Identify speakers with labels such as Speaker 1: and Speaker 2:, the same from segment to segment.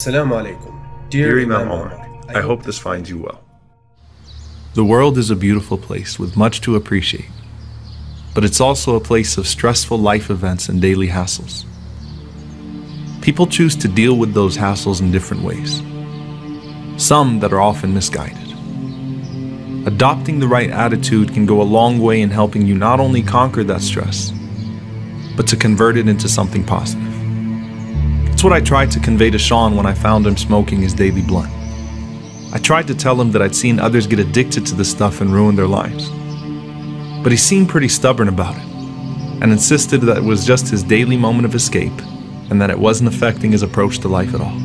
Speaker 1: Assalamu alaikum.
Speaker 2: Dear Imam Omar, I hope this finds you well.
Speaker 3: The world is a beautiful place with much to appreciate, but it's also a place of stressful life events and daily hassles. People choose to deal with those hassles in different ways, some that are often misguided. Adopting the right attitude can go a long way in helping you not only conquer that stress, but to convert it into something positive. It's what I tried to convey to Sean when I found him smoking his daily blunt. I tried to tell him that I'd seen others get addicted to this stuff and ruin their lives. But he seemed pretty stubborn about it, and insisted that it was just his daily moment of escape, and that it wasn't affecting his approach to life at all.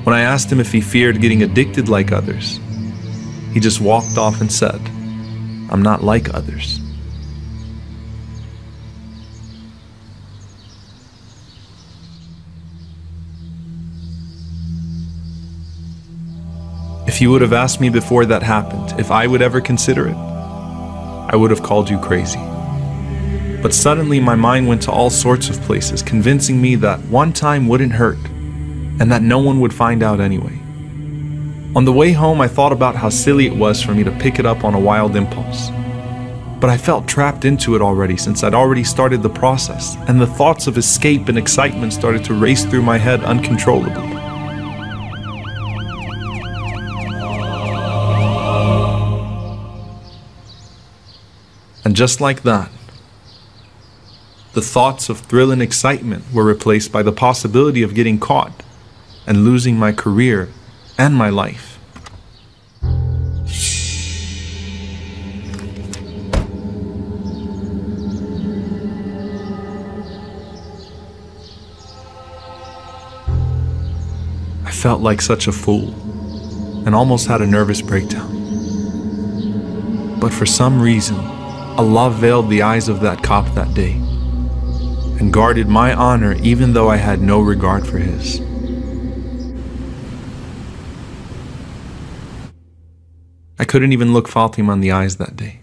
Speaker 3: When I asked him if he feared getting addicted like others, he just walked off and said, "I'm not like others." If you would have asked me before that happened if I would ever consider it, I would have called you crazy. But suddenly my mind went to all sorts of places, convincing me that one time wouldn't hurt, and that no one would find out anyway. On the way home, I thought about how silly it was for me to pick it up on a wild impulse. But I felt trapped into it already, since I'd already started the process, and the thoughts of escape and excitement started to race through my head uncontrollably. And just like that, the thoughts of thrill and excitement were replaced by the possibility of getting caught and losing my career and my life. I felt like such a fool and almost had a nervous breakdown. But for some reason, Allah veiled the eyes of that cop that day and guarded my honor even though I had no regard for his. I couldn't even look Fatima in the eyes that day.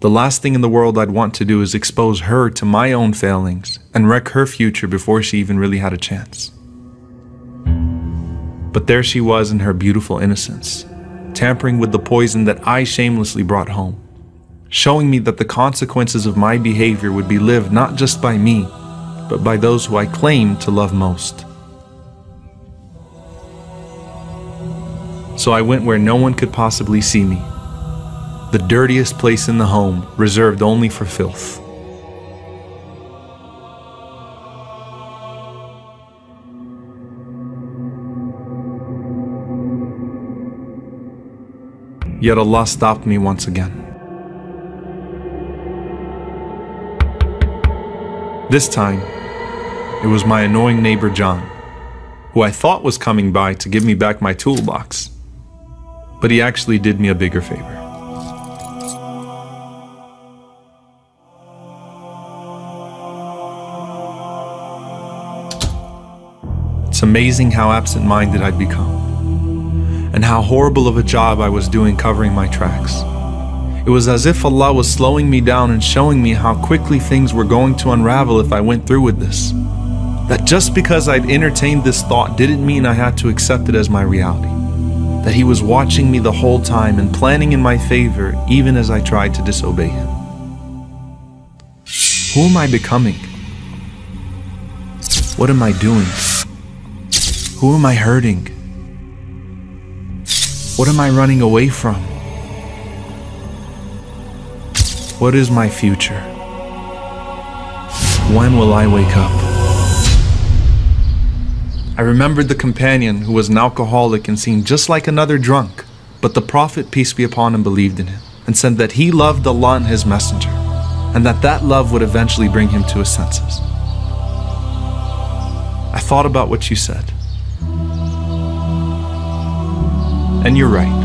Speaker 3: The last thing in the world I'd want to do is expose her to my own failings and wreck her future before she even really had a chance. But there she was in her beautiful innocence, tampering with the poison that I shamelessly brought home, showing me that the consequences of my behavior would be lived not just by me, but by those who I claim to love most. So I went where no one could possibly see me, the dirtiest place in the home, reserved only for filth. Yet Allah stopped me once again. This time, it was my annoying neighbor John, who I thought was coming by to give me back my toolbox, but he actually did me a bigger favor. It's amazing how absent-minded I'd become, and how horrible of a job I was doing covering my tracks. It was as if Allah was slowing me down and showing me how quickly things were going to unravel if I went through with this. That just because I'd entertained this thought didn't mean I had to accept it as my reality. That He was watching me the whole time and planning in my favor even as I tried to disobey Him. Who am I becoming? What am I doing? Who am I hurting? What am I running away from? What is my future? When will I wake up? I remembered the companion who was an alcoholic and seemed just like another drunk, but the Prophet, peace be upon him, believed in him and said that he loved Allah and His Messenger, and that love would eventually bring him to his senses. I thought about what you said, and you're right.